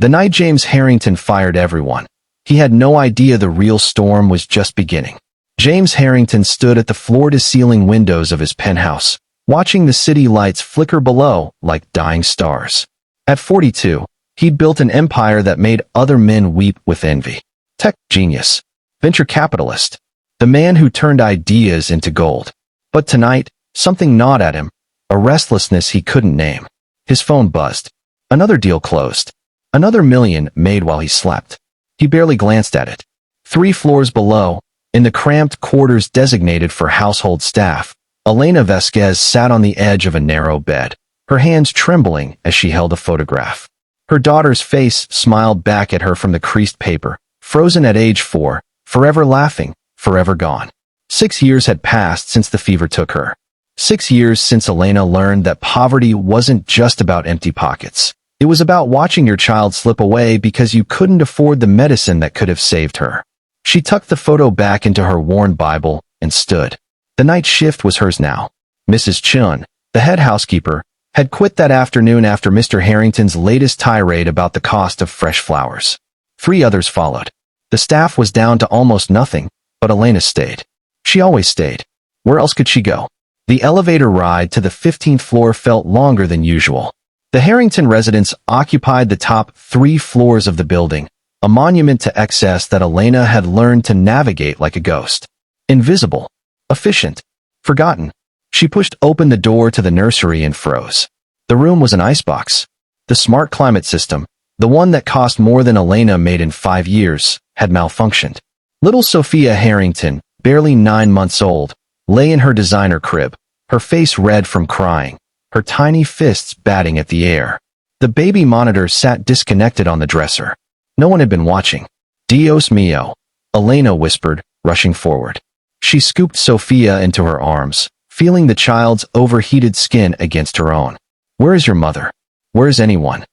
The night James Harrington fired everyone, he had no idea the real storm was just beginning. James Harrington stood at the floor-to-ceiling windows of his penthouse, watching the city lights flicker below like dying stars. At 42, he'd built an empire that made other men weep with envy. Tech genius, venture capitalist, the man who turned ideas into gold. But tonight, something gnawed at him, a restlessness he couldn't name. His phone buzzed. Another deal closed. Another million made while he slept. He barely glanced at it. 3 floors below, in the cramped quarters designated for household staff, Elena Vasquez sat on the edge of a narrow bed, her hands trembling as she held a photograph. Her daughter's face smiled back at her from the creased paper, frozen at age 4, forever laughing, forever gone. 6 years had passed since the fever took her. 6 years since Elena learned that poverty wasn't just about empty pockets. It was about watching your child slip away because you couldn't afford the medicine that could have saved her. She tucked the photo back into her worn Bible and stood. The night shift was hers now. Mrs. Chun, the head housekeeper, had quit that afternoon after Mr. Harrington's latest tirade about the cost of fresh flowers. 3 others followed. The staff was down to almost nothing, but Elena stayed. She always stayed. Where else could she go? The elevator ride to the 15th floor felt longer than usual. The Harrington residence occupied the top 3 floors of the building, a monument to excess that Elena had learned to navigate like a ghost. Invisible, efficient, forgotten. She pushed open the door to the nursery and froze. The room was an icebox. The smart climate system, the one that cost more than Elena made in 5 years, had malfunctioned. Little Sophia Harrington, barely 9 months old, lay in her designer crib, her face red from crying, her tiny fists batting at the air. The baby monitor sat disconnected on the dresser. No one had been watching. Dios mío, Elena whispered, rushing forward. She scooped Sophia into her arms, feeling the child's overheated skin against her own. Where is your mother? Where is anyone?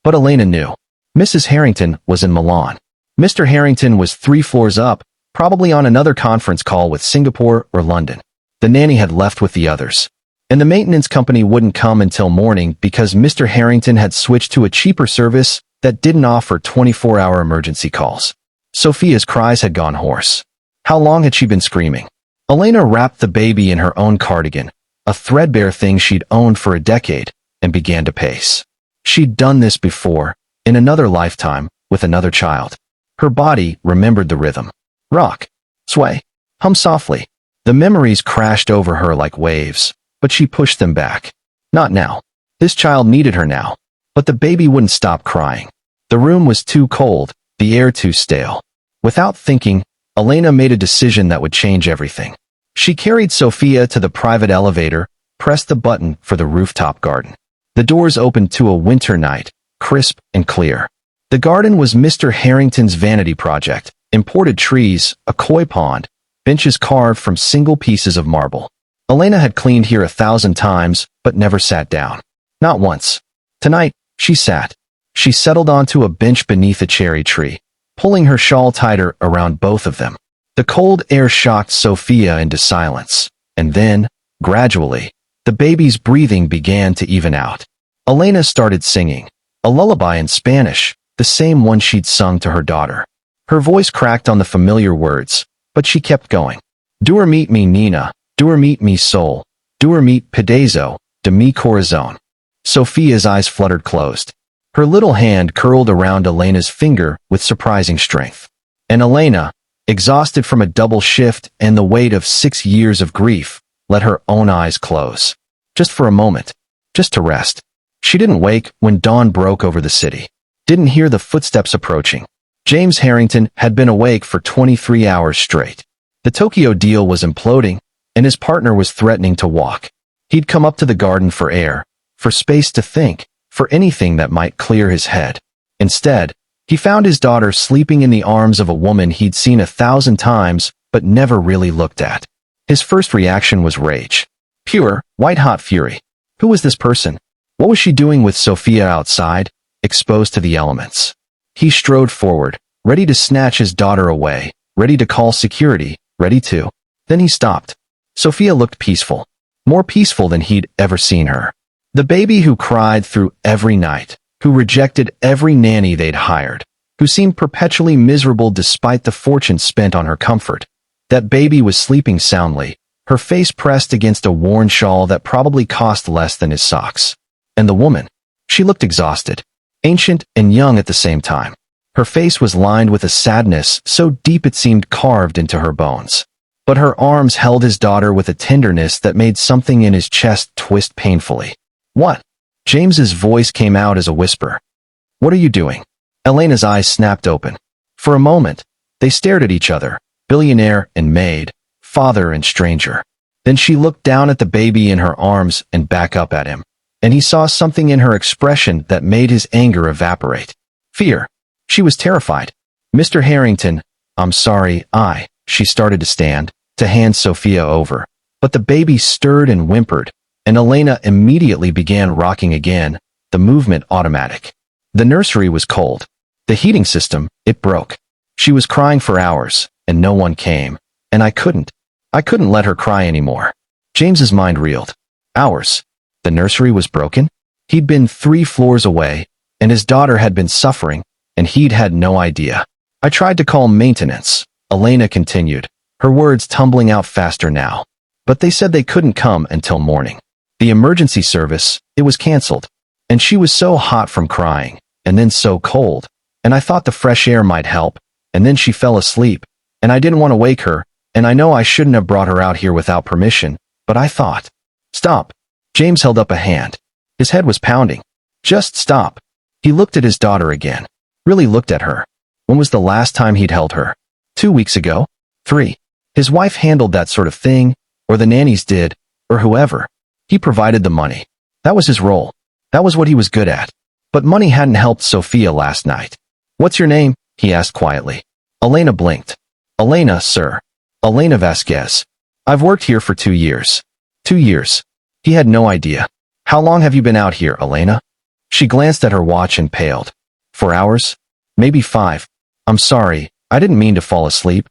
But Elena knew. Mrs. Harrington was in Milan. Mr. Harrington was 3 floors up, probably on another conference call with Singapore or London. The nanny had left with the others. And the maintenance company wouldn't come until morning because Mr. Harrington had switched to a cheaper service that didn't offer 24-hour emergency calls. Sophia's cries had gone hoarse. How long had she been screaming? Elena wrapped the baby in her own cardigan, a threadbare thing she'd owned for a decade, and began to pace. She'd done this before, in another lifetime, with another child. Her body remembered the rhythm. Rock, sway, hum softly. The memories crashed over her like waves, but she pushed them back. Not now. This child needed her now. But the baby wouldn't stop crying. The room was too cold, the air too stale. Without thinking, Elena made a decision that would change everything. She carried Sophia to the private elevator, pressed the button for the rooftop garden. The doors opened to a winter night, crisp and clear. The garden was Mr. Harrington's vanity project, imported trees, a koi pond, benches carved from single pieces of marble. Elena had cleaned here 1,000 times, but never sat down. Not once. Tonight, she sat. She settled onto a bench beneath a cherry tree, pulling her shawl tighter around both of them. The cold air shocked Sophia into silence, and then, gradually, the baby's breathing began to even out. Elena started singing, a lullaby in Spanish, the same one she'd sung to her daughter. Her voice cracked on the familiar words, but she kept going. Dormit mi nina, dormit mi sol, dormit pedazo de mi corazón. Sophia's eyes fluttered closed. Her little hand curled around Elena's finger with surprising strength. And Elena, exhausted from a double shift and the weight of 6 years of grief, let her own eyes close. Just for a moment. Just to rest. She didn't wake when dawn broke over the city. Didn't hear the footsteps approaching. James Harrington had been awake for 23 hours straight. The Tokyo deal was imploding, and his partner was threatening to walk. He'd come up to the garden for air, for space to think, for anything that might clear his head. Instead, he found his daughter sleeping in the arms of a woman he'd seen 1,000 times but never really looked at. His first reaction was rage. Pure, white-hot fury. Who was this person? What was she doing with Sophia outside, exposed to the elements? He strode forward, ready to snatch his daughter away, ready to call security, ready to. Then he stopped. Sophia looked peaceful. More peaceful than he'd ever seen her. The baby who cried through every night, who rejected every nanny they'd hired, who seemed perpetually miserable despite the fortune spent on her comfort. That baby was sleeping soundly, her face pressed against a worn shawl that probably cost less than his socks. And the woman? She looked exhausted, ancient and young at the same time. Her face was lined with a sadness so deep it seemed carved into her bones. But her arms held his daughter with a tenderness that made something in his chest twist painfully. "What?" James's voice came out as a whisper. "What are you doing?" Elena's eyes snapped open. For a moment, they stared at each other, billionaire and maid, father and stranger. Then she looked down at the baby in her arms and back up at him, and he saw something in her expression that made his anger evaporate. Fear. She was terrified. "Mr. Harrington, I'm sorry, She started to stand, to hand Sophia over. But the baby stirred and whimpered, and Elena immediately began rocking again, the movement automatic. The nursery was cold. The heating system, it broke. She was crying for hours, and no one came. And I couldn't let her cry anymore. James's mind reeled. Hours. The nursery was broken? He'd been 3 floors away, and his daughter had been suffering, and he'd had no idea. "I tried to call maintenance," Elena continued, her words tumbling out faster now. "But they said they couldn't come until morning. The emergency service, it was canceled. And she was so hot from crying, and then so cold, and I thought the fresh air might help, and then she fell asleep, and I didn't want to wake her, and I know I shouldn't have brought her out here without permission, but I thought." "Stop." James held up a hand. His head was pounding. "Just stop." He looked at his daughter again. Really looked at her. When was the last time he'd held her? 2 weeks ago? 3. His wife handled that sort of thing, or the nannies did, or whoever. He provided the money. That was his role. That was what he was good at. But money hadn't helped Sophia last night. "What's your name?" he asked quietly. Elena blinked. "Elena, sir. Elena Vasquez. I've worked here for 2 years. 2 years. He had no idea. "How long have you been out here, Elena?" She glanced at her watch and paled. 4 hours? Maybe 5. "I'm sorry, I didn't mean to fall asleep.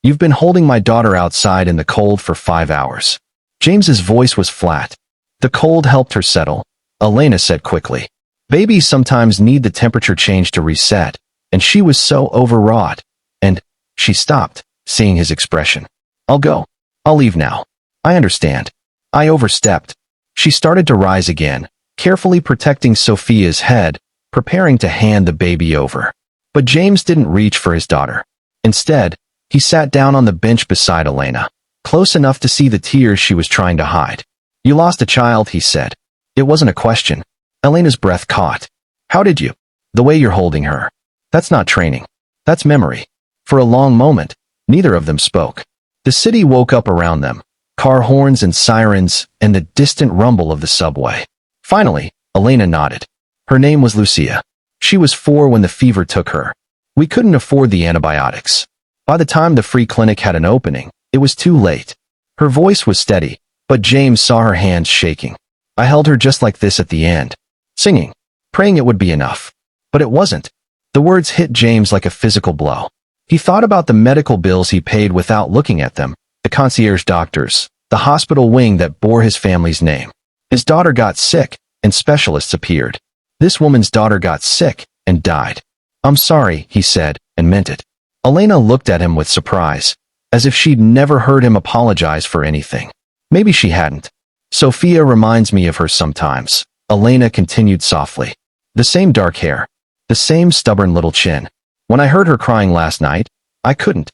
You've been holding my daughter outside in the cold for 5 hours. James's voice was flat. "The cold helped her settle," Elena said quickly. "Babies sometimes need the temperature change to reset, and she was so overwrought." And she stopped, seeing his expression. "I'll go. I'll leave now. I understand. I overstepped." She started to rise again, carefully protecting Sophia's head, preparing to hand the baby over. But James didn't reach for his daughter. Instead, he sat down on the bench beside Elena, close enough to see the tears she was trying to hide. "You lost a child," he said. It wasn't a question. Elena's breath caught. "How did you?" "The way you're holding her. That's not training. That's memory." For a long moment, neither of them spoke. The city woke up around them, car horns and sirens, and the distant rumble of the subway. Finally, Elena nodded. Her name was Lucia. She was 4 when the fever took her. "We couldn't afford the antibiotics. By the time the free clinic had an opening, it was too late." Her voice was steady, but James saw her hands shaking. "I held her just like this at the end, singing, praying it would be enough. But it wasn't." The words hit James like a physical blow. He thought about the medical bills he paid without looking at them, the concierge doctors, the hospital wing that bore his family's name. His daughter got sick, and specialists appeared. This woman's daughter got sick and died. "I'm sorry," he said, and meant it. Elena looked at him with surprise, as if she'd never heard him apologize for anything. Maybe she hadn't. "Sophia reminds me of her sometimes," Elena continued softly. "The same dark hair. The same stubborn little chin. When I heard her crying last night, I couldn't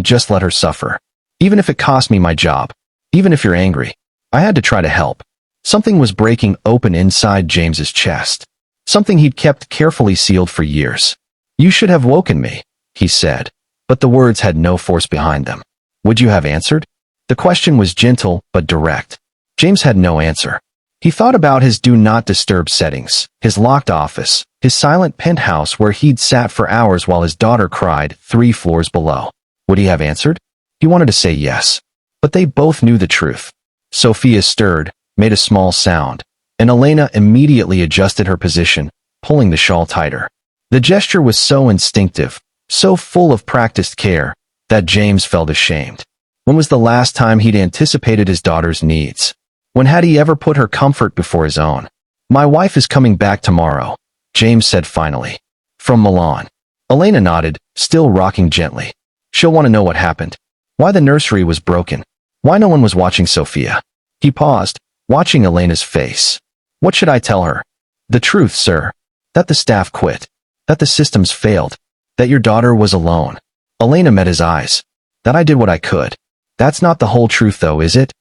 just let her suffer. Even if it cost me my job. Even if you're angry. I had to try to help." Something was breaking open inside James's chest. Something he'd kept carefully sealed for years. "You should have woken me," he said, but the words had no force behind them. "Would you have answered?" The question was gentle but direct. James had no answer. He thought about his do not disturb settings, his locked office, his silent penthouse where he'd sat for hours while his daughter cried 3 floors below. Would he have answered? He wanted to say yes. But they both knew the truth. Sophia stirred, made a small sound, and Elena immediately adjusted her position, pulling the shawl tighter. The gesture was so instinctive, so full of practiced care, that James felt ashamed. When was the last time he'd anticipated his daughter's needs? When had he ever put her comfort before his own? My wife is coming back tomorrow, James said finally. From Milan. Elena nodded, still rocking gently. She'll want to know what happened. Why the nursery was broken. Why no one was watching Sophia. He paused, watching Elena's face. What should I tell her? The truth, sir. That the staff quit. That the systems failed. That your daughter was alone. Elena met his eyes. That I did what I could. That's not the whole truth though, is it?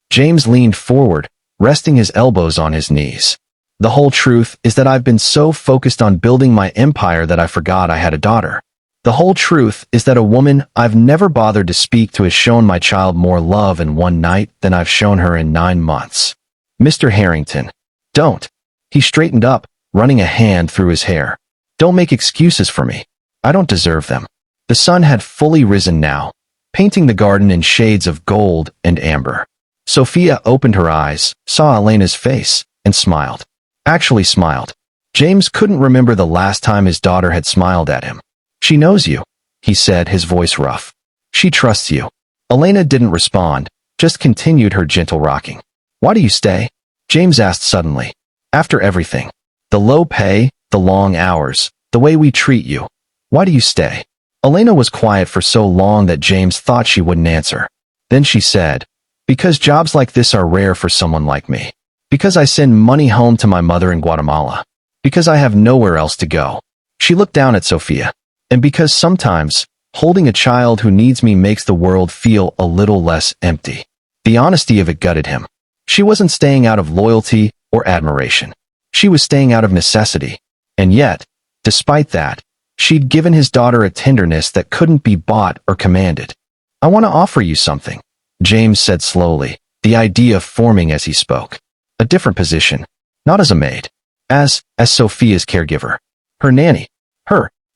James leaned forward, resting his elbows on his knees. The whole truth is that I've been so focused on building my empire that I forgot I had a daughter. The whole truth is that a woman I've never bothered to speak to has shown my child more love in one night than I've shown her in 9 months. Mr. Harrington. Don't. He straightened up, running a hand through his hair. Don't make excuses for me. I don't deserve them. The sun had fully risen now, painting the garden in shades of gold and amber. Sophia opened her eyes, saw Elena's face, and smiled. Actually smiled. James couldn't remember the last time his daughter had smiled at him. She knows you, he said, his voice rough. She trusts you. Elena didn't respond, just continued her gentle rocking. Why do you stay? James asked suddenly. After everything. The low pay, the long hours, the way we treat you. Why do you stay? Elena was quiet for so long that James thought she wouldn't answer. Then she said, because jobs like this are rare for someone like me. Because I send money home to my mother in Guatemala. Because I have nowhere else to go. She looked down at Sophia. And because sometimes, holding a child who needs me makes the world feel a little less empty. The honesty of it gutted him. She wasn't staying out of loyalty or admiration. She was staying out of necessity. And yet, despite that, she'd given his daughter a tenderness that couldn't be bought or commanded. I want to offer you something, James said slowly, the idea forming as he spoke. A different position. Not as a maid. As Sophia's caregiver. Her nanny.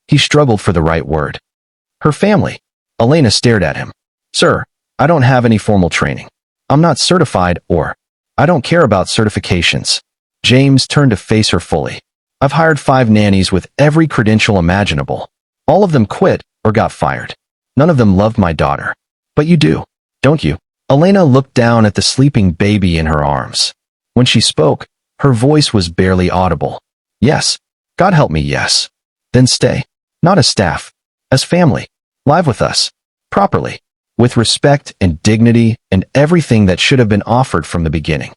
He struggled for the right word. Her family. Elena stared at him. Sir, I don't have any formal training. I'm not certified or I don't care about certifications. James turned to face her fully. I've hired 5 nannies with every credential imaginable. All of them quit or got fired. None of them loved my daughter. But you do, don't you? Elena looked down at the sleeping baby in her arms. When she spoke, her voice was barely audible. Yes. God help me, yes. Then stay. Not as staff. As family. Live with us. Properly. With respect and dignity and everything that should have been offered from the beginning.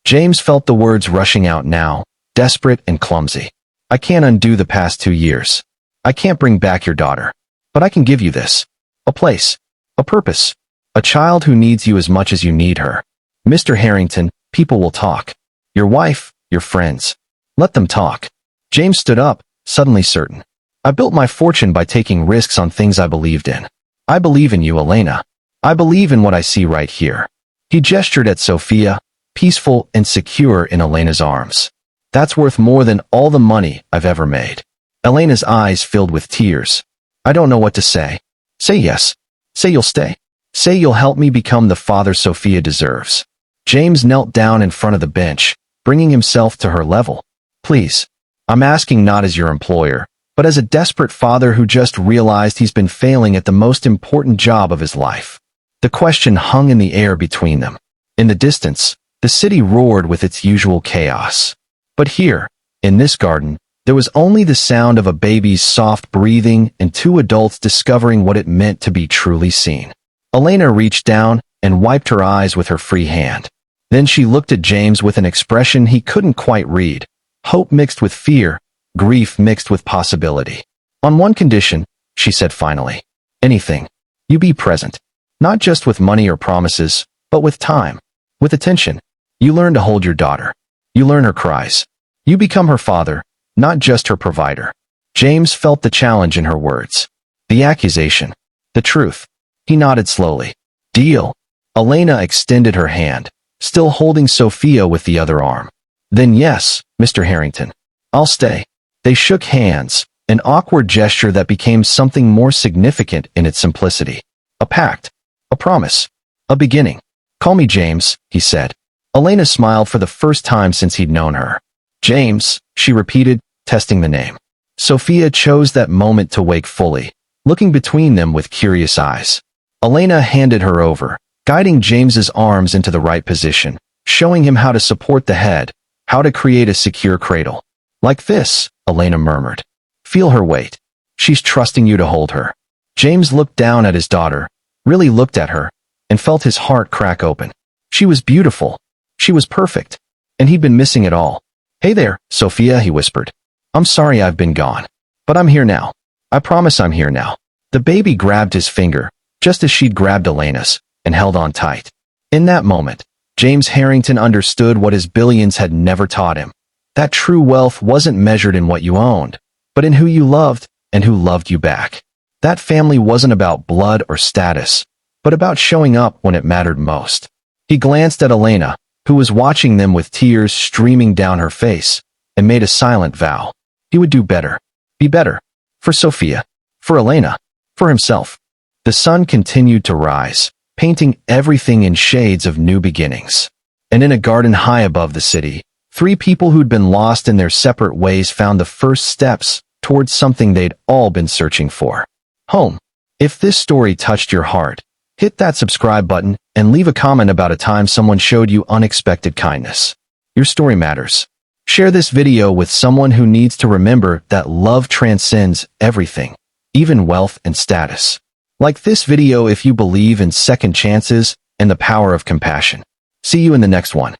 James felt the words rushing out now, desperate and clumsy. I can't undo the past 2 years. I can't bring back your daughter. But I can give you this. A place. A purpose. A child who needs you as much as you need her. Mr. Harrington, people will talk. Your wife, your friends. Let them talk. James stood up, suddenly certain. I built my fortune by taking risks on things I believed in. I believe in you, Elena. I believe in what I see right here. He gestured at Sophia, peaceful and secure in Elena's arms. That's worth more than all the money I've ever made. Elena's eyes filled with tears. I don't know what to say. Say yes. Say you'll stay. Say you'll help me become the father Sophia deserves. James knelt down in front of the bench, bringing himself to her level. Please. I'm asking not as your employer, but as a desperate father who just realized he's been failing at the most important job of his life. The question hung in the air between them. In the distance, the city roared with its usual chaos. But here, in this garden, there was only the sound of a baby's soft breathing and 2 adults discovering what it meant to be truly seen. Elena reached down and wiped her eyes with her free hand. Then she looked at James with an expression he couldn't quite read. Hope mixed with fear. Grief mixed with possibility. On one condition, she said finally. Anything. You be present. Not just with money or promises, but with time. With attention. You learn to hold your daughter. You learn her cries. You become her father, not just her provider. James felt the challenge in her words. The accusation. The truth. He nodded slowly. Deal. Elena extended her hand, still holding Sophia with the other arm. Then yes, Mr. Harrington. I'll stay. They shook hands, an awkward gesture that became something more significant in its simplicity. A pact. A promise. A beginning. Call me James, he said. Elena smiled for the first time since he'd known her. James, she repeated, testing the name. Sophia chose that moment to wake fully, looking between them with curious eyes. Elena handed her over, guiding James's arms into the right position, showing him how to support the head, How to create a secure cradle. Like this, Elena murmured. Feel her weight. She's trusting you to hold her. James looked down at his daughter, really looked at her, and felt his heart crack open. She was beautiful. She was perfect. And he'd been missing it all. Hey there, Sophia, he whispered. I'm sorry I've been gone. But I'm here now. I promise I'm here now. The baby grabbed his finger, just as she'd grabbed Elena's, and held on tight. In that moment, James Harrington understood what his billions had never taught him. That true wealth wasn't measured in what you owned, but in who you loved and who loved you back. That family wasn't about blood or status, but about showing up when it mattered most. He glanced at Elena, who was watching them with tears streaming down her face, and made a silent vow. He would do better. Be better. For Sophia. For Elena. For himself. The sun continued to rise, painting everything in shades of new beginnings. And in a garden high above the city, 3 people who'd been lost in their separate ways found the first steps towards something they'd all been searching for. Home. If this story touched your heart, hit that subscribe button and leave a comment about a time someone showed you unexpected kindness. Your story matters. Share this video with someone who needs to remember that love transcends everything, even wealth and status. Like this video if you believe in second chances and the power of compassion. See you in the next one.